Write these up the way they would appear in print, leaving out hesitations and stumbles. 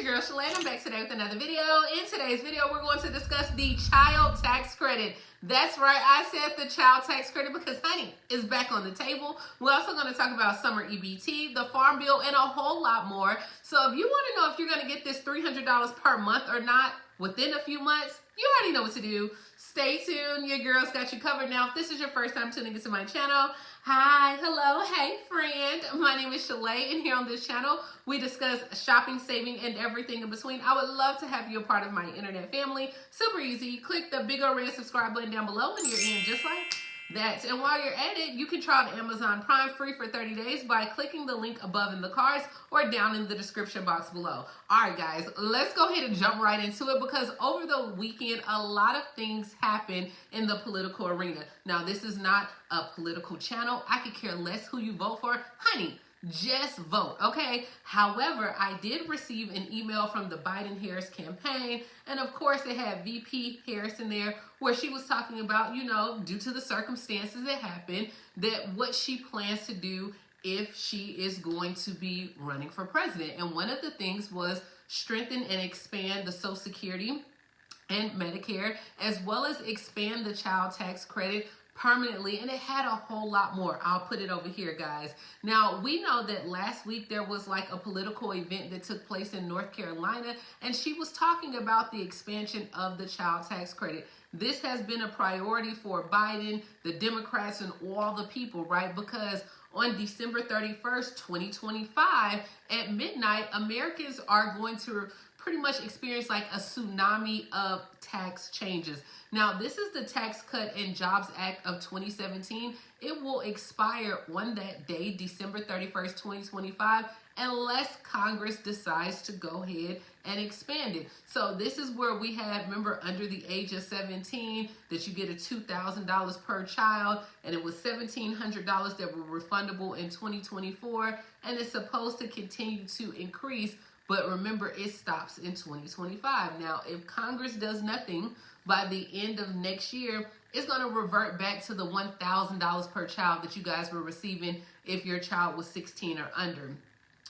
your girl Shalae, and I'm back today with another video. In today's video, we're going to discuss the child tax credit. That's right, I said the child tax credit because, honey, is back on the table. We're also going to talk about summer EBT, the farm bill, and a whole lot more. So if you want to know if you're going to get this $300 per month or not within a few months, you already know what to do. Stay tuned. Your girl's got you covered. Now, if this is your first time tuning into my channel, hi, hello, hey, friend. My name is Shalae, and here on this channel, we discuss shopping, saving, and everything in between. I would love to have you a part of my internet family. Super easy. Click the big old red subscribe button down below, and you're in just like that. And while you're at it, you can try out Amazon Prime free for 30 days by clicking the link above in the cards or down in the description box below. All right, guys, let's go ahead and jump right into it because over the weekend, a lot of things happen in the political arena. Now, this is not a political channel. I could care less who you vote for. Honey, just vote, okay? However, I did receive an email from the Biden-Harris campaign, and of course it had VP Harris in there where she was talking about, you know, due to the circumstances that happened, that what she plans to do if she is going to be running for president. And one of the things was strengthen and expand the Social Security and Medicare, as well as expand the child tax credit permanently, and it had a whole lot more. I'll put it over here, guys. Now, we know that last week there was like a political event that took place in North Carolina, and she was talking about the expansion of the child tax credit. This has been a priority for Biden, the Democrats, and all the people, right? Because on December 31st, 2025, at midnight, Americans are going to pretty much experience like a tsunami of tax changes. Now, this is the Tax Cut and Jobs Act of 2017. It will expire on that day, December 31st, 2025, unless Congress decides to go ahead and expand it. So this is where we had, remember, under the age of 17, that you get a $2,000 per child, and it was $1,700 that were refundable in 2024, and it's supposed to continue to increase. But remember, it stops in 2025. Now, if Congress does nothing by the end of next year, it's going to revert back to the $1,000 per child that you guys were receiving if your child was 16 or under.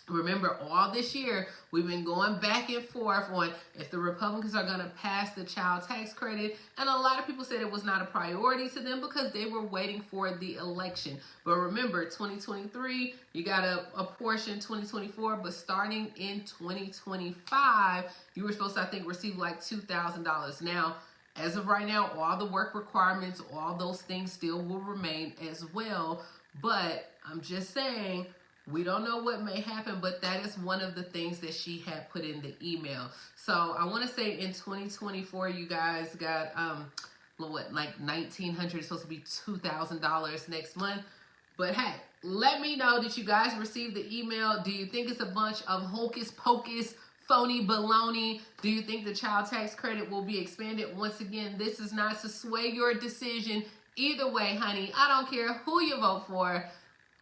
Remember, all this year, we've been going back and forth on if the Republicans are going to pass the child tax credit. And a lot of people said it was not a priority to them because they were waiting for the election. But remember, 2023, you got a portion 2024, but starting in 2025, you were supposed to, I think, receive like $2,000. Now, as of right now, all the work requirements, all those things still will remain as well. But I'm just saying, we don't know what may happen, but that is one of the things that she had put in the email. So I want to say in 2024, you guys got, what, like $1,900, it's supposed to be $2,000 next month. But hey, let me know that you guys received the email. Do you think it's a bunch of hocus pocus, phony baloney? Do you think the child tax credit will be expanded? Once again, this is not to sway your decision. Either way, honey, I don't care who you vote for.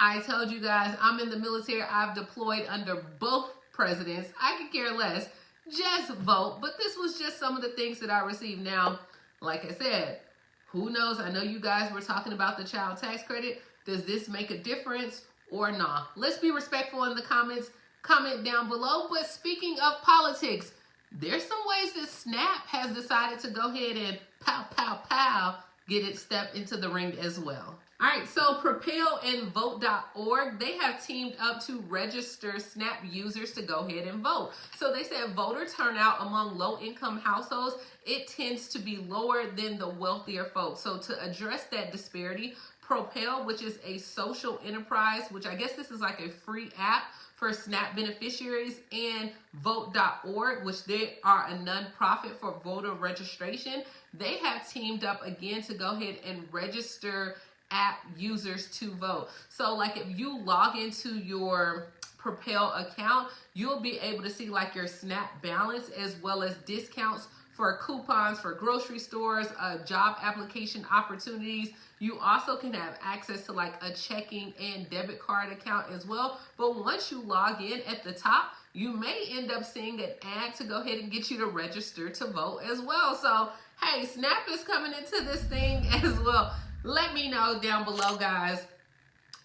I told you guys, I'm in the military. I've deployed under both presidents. I could care less. Just vote. But this was just some of the things that I received. Now, like I said, who knows? I know you guys were talking about the child tax credit. Does this make a difference or not? Let's be respectful in the comments. Comment down below. But speaking of politics, there's some ways that Snap has decided to go ahead and pow, pow, pow, get it step into the ring as well. All right, so Propel and Vote.org, they have teamed up to register SNAP users to go ahead and vote. So they said voter turnout among low-income households, it tends to be lower than the wealthier folks. So to address that disparity, Propel, which is a social enterprise, which I guess this is like a free app for SNAP beneficiaries, and Vote.org, which they are a nonprofit for voter registration, they have teamed up again to go ahead and register app users to vote. So like if you log into your Propel account, you'll be able to see like your SNAP balance as well as discounts for coupons for grocery stores, job application opportunities. You also can have access to like a checking and debit card account as well. But once you log in at the top, you may end up seeing an ad to go ahead and get you to register to vote as well. So hey, SNAP is coming into this thing as well. Let me know down below, guys.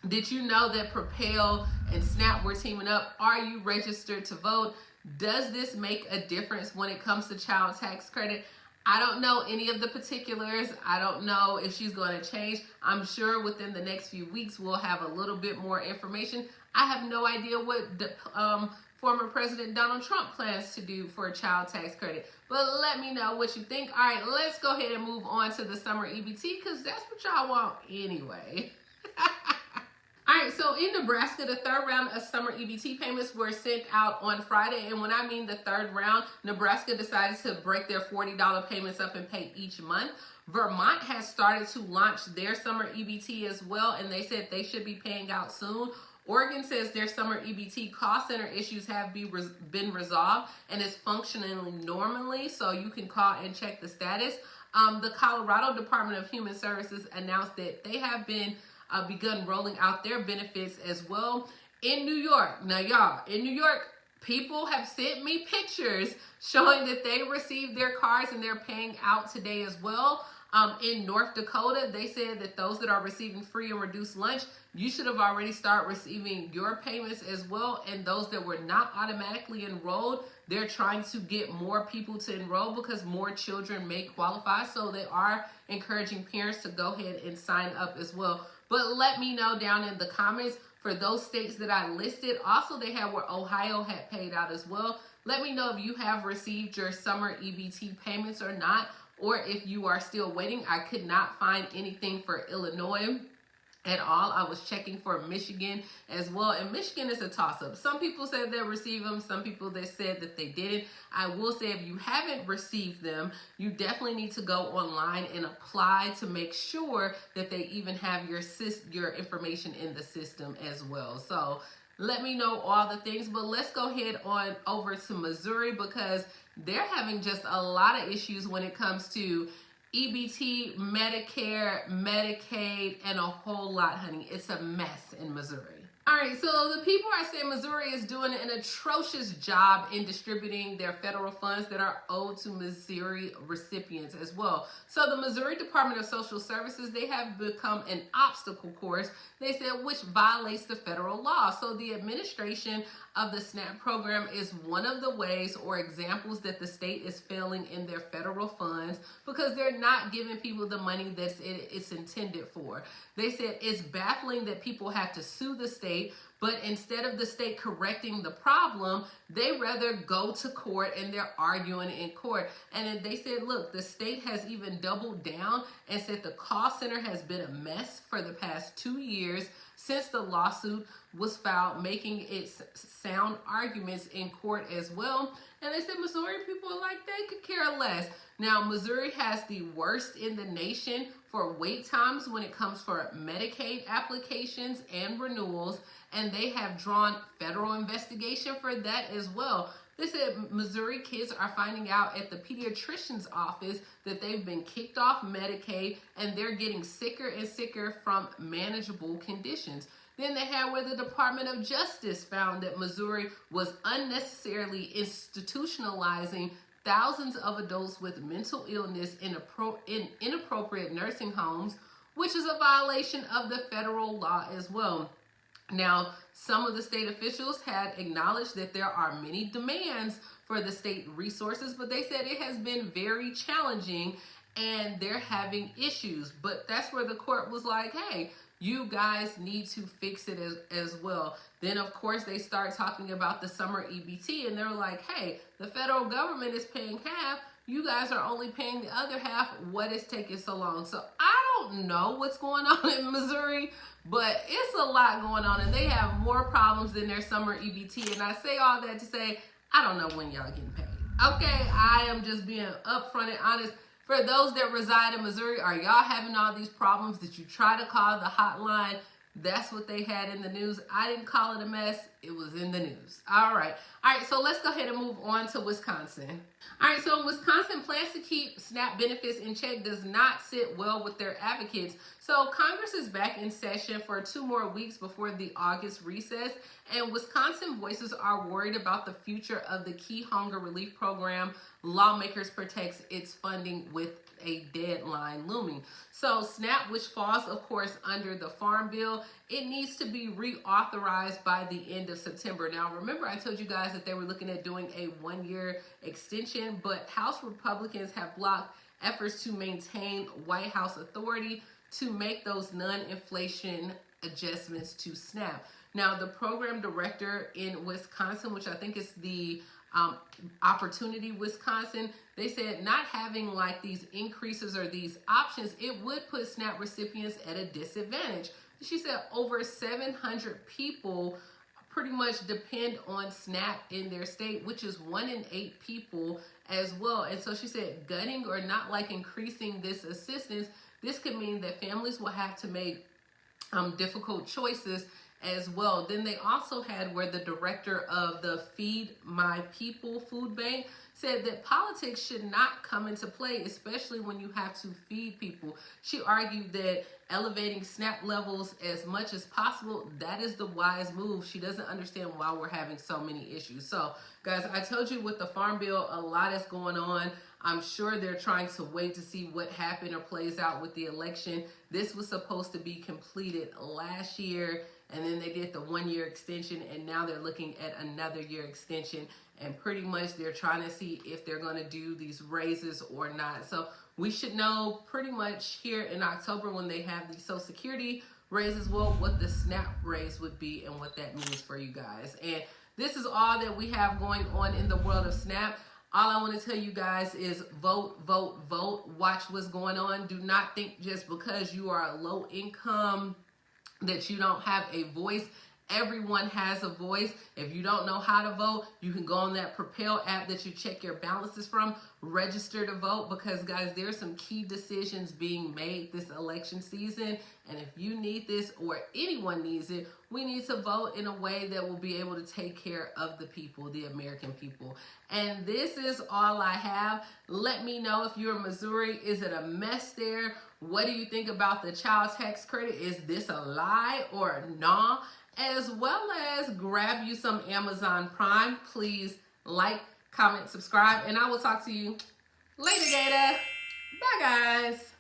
Did you know that Propel and Snap were teaming up? Are you registered to vote? Does this make a difference when it comes to child tax credit? I don't know any of the particulars. I don't know if she's going to change. I'm sure within the next few weeks we'll have a little bit more information. I have no idea what former President Donald Trump plans to do for a child tax credit. But let me know what you think. All right, let's go ahead and move on to the summer EBT because that's what y'all want anyway. All right, so in Nebraska, the third round of summer EBT payments were sent out on Friday. And when I mean the third round, Nebraska decided to break their $40 payments up and pay each month. Vermont has started to launch their summer EBT as well, and they said they should be paying out soon. Oregon says their summer EBT cost center issues have been resolved and is functioning normally, so you can call and check the status. The Colorado Department of Human Services announced that they have begun rolling out their benefits as well. In New York, now y'all, in New York, people have sent me pictures showing that they received their cards and they're paying out today as well. In North Dakota, they said that those that are receiving free and reduced lunch, you should have already started receiving your payments as well. And those that were not automatically enrolled, they're trying to get more people to enroll because more children may qualify. So they are encouraging parents to go ahead and sign up as well. But let me know down in the comments for those states that I listed. Also, they had where Ohio had paid out as well. Let me know if you have received your summer EBT payments or not, or if you are still waiting. I could not find anything for Illinois at all. I was checking for Michigan as well, and Michigan is a toss-up. Some people said they received them, some people that said that they didn't. I will say if you haven't received them, you definitely need to go online and apply to make sure that they even have your information in the system as well. So let me know all the things, but let's go ahead on over to Missouri because they're having just a lot of issues when it comes to EBT, Medicare, Medicaid, and a whole lot, honey. It's a mess in Missouri. All right, so the people are saying Missouri is doing an atrocious job in distributing their federal funds that are owed to Missouri recipients as well. So the Missouri Department of Social Services, they have become an obstacle course, they said, which violates the federal law. So the administration of the SNAP program is one of the ways or examples that the state is failing in their federal funds because they're not giving people the money that it's intended for. They said it's baffling that people have to sue the state, but instead of the state correcting the problem, they rather go to court and they're arguing in court. And then they said, look, the state has even doubled down and said the call center has been a mess for the past 2 years since the lawsuit was filed, making its sound arguments in court as well. And they said Missouri people are like, they could care less. Now, Missouri has the worst in the nation for wait times when it comes for Medicaid applications and renewals, and they have drawn federal investigation for that as well. They said Missouri kids are finding out at the pediatrician's office that they've been kicked off Medicaid and they're getting sicker and sicker from manageable conditions. Then they had where the Department of Justice found that Missouri was unnecessarily institutionalizing thousands of adults with mental illness in inappropriate nursing homes, which is a violation of the federal law as well. Now, some of the state officials had acknowledged that there are many demands for the state resources, but they said it has been very challenging and they're having issues. But that's where the court was like, hey, you guys need to fix it as well. Then, of course, they start talking about the summer EBT, and they're like, hey, the federal government is paying half. You guys are only paying the other half. What is taking so long? So I don't know what's going on in Missouri, but it's a lot going on, and they have more problems than their summer EBT. And I say all that to say, I don't know when y'all getting paid. Okay, I am just being upfront and honest. For those that reside in Missouri, are y'all having all these problems? Did you try to call the hotline? That's what they had in the news. I didn't call it a mess. It was in the news. All right, so let's go ahead and move on to Wisconsin. All right, so Wisconsin plans to keep SNAP benefits in check does not sit well with their advocates. So Congress is back in session for 2 more weeks before the August recess, and Wisconsin voices are worried about the future of the key hunger relief program. Lawmakers protects its funding with a deadline looming. So SNAP, which falls, of course, under the Farm Bill, it needs to be reauthorized by the end of of September. Now, remember I told you guys that they were looking at doing a 1-year extension, but House Republicans have blocked efforts to maintain White House authority to make those non-inflation adjustments to SNAP. Now, the program director in Wisconsin, which I think is the Opportunity Wisconsin, they said not having like these increases or these options, it would put SNAP recipients at a disadvantage. She said over 700 people pretty much depend on SNAP in their state, which is 1 in 8 people as well. And so she said gutting or not like increasing this assistance, this could mean that families will have to make difficult choices as well. Then they also had where the director of the Feed My People food bank said that politics should not come into play, especially when you have to feed people. She argued that elevating SNAP levels as much as possible, that is the wise move. She doesn't understand why we're having so many issues. So guys, I told you with the Farm Bill, a lot is going on. I'm sure they're trying to wait to see what happened or plays out with the election. This was supposed to be completed last year, and then they did the 1-year extension, and now they're looking at another year extension. And pretty much they're trying to see if they're going to do these raises or not. So we should know pretty much here in October when they have the Social Security raises, well, what the SNAP raise would be and what that means for you guys. And this is all that we have going on in the world of SNAP. All I want to tell you guys is vote, vote, vote. Watch what's going on. Do not think just because you are a low income that you don't have a voice. Everyone has a voice. If you don't know how to vote, you can go on that Propel app that you check your balances from, register to vote, because guys, there's some key decisions being made this election season. And if you need this or anyone needs it, we need to vote in a way that will be able to take care of the people, the American people. And this is all I have. Let me know if you're in Missouri. Is it a mess there? What do you think about the child tax credit? Is this a lie or nah? As well as grab you some Amazon Prime. Please like, comment, subscribe, and I will talk to you later, Gator. Bye, guys.